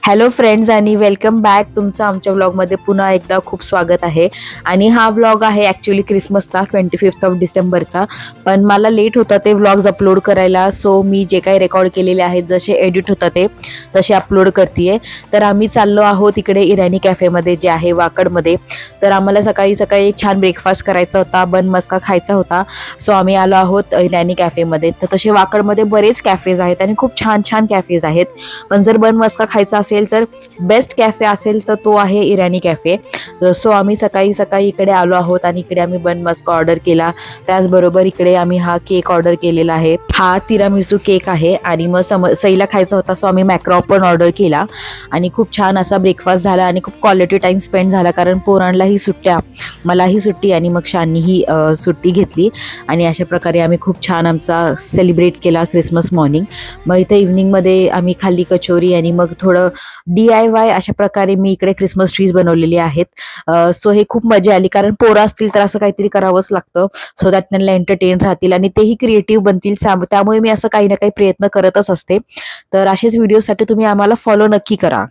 Hello friends आणि welcome back. तुमचं आमच्या व्लॉगमध्ये पुन्हा एकदा खूप स्वागत आहे. आणि हा व्लॉग आहे ॲक्च्युली क्रिसमसचा 25 ऑफ डिसेंबरचा. पण मला लेट होतं ते व्लॉग्स अपलोड करायला, सो मी जे काही रेकॉर्ड केलेले आहेत जसे एडिट होतं ते तसे अपलोड करते. तर आम्ही चाललो आहोत इकडे इराणी कॅफेमध्ये जे आहे वाकडमध्ये. तर आम्हाला सकाळी सकाळी छान ब्रेकफास्ट करायचा होता, बन मस्का खायचा होता. सो आम्ही आलो आहोत इराणी कॅफेमध्ये. तर तसे वाकडमध्ये बरेच कॅफेज आहेत आणि खूप छान छान कॅफेज आहेत. पण जर बन मस्का खायचा असेल तर बेस्ट कॅफे असेल तर तो आहे इराणी कॅफे. सो आम्ही सकाळी सकाळी इकडे आलो आहोत आणि इकडे आम्ही बन मस्का ऑर्डर केला. त्याचबरोबर इकडे आम्ही हा केक ऑर्डर केलेला आहे. हा तिरामिसू केक आहे. आणि मग सईला खायचा होता सो आम्ही मॅक्रॉ पण ऑर्डर केला. आणि खूप छान असा ब्रेकफास्ट झाला आणि खूप क्वालिटी टाईम स्पेंड झाला, कारण पोरांनाही सुट्ट्या, मलाही सुट्टी आणि मग शाननीही सुट्टी घेतली. आणि अशा प्रकारे आम्ही खूप छान आमचा सेलिब्रेट केला क्रिसमस मॉर्निंग. मग इथे इव्हनिंगमध्ये आम्ही खाल्ली कचोरी आणि मग थोडं DIY अशा प्रकारे मी इकडे क्रिसमस ट्रीज बनवलेली आहेत. सो हे खूप मजा आली, कारण पोरं असतील तर असं काहीतरी करावंच लागतं सो दॅट त्यांना एंटरटेन राहतील आणि तेही क्रिएटिव्ह बनतील. त्यामुळे मी असं काही ना काही प्रयत्न करतच असते. तर असेच व्हिडिओसाठी तुम्ही आम्हाला फॉलो नक्की करा.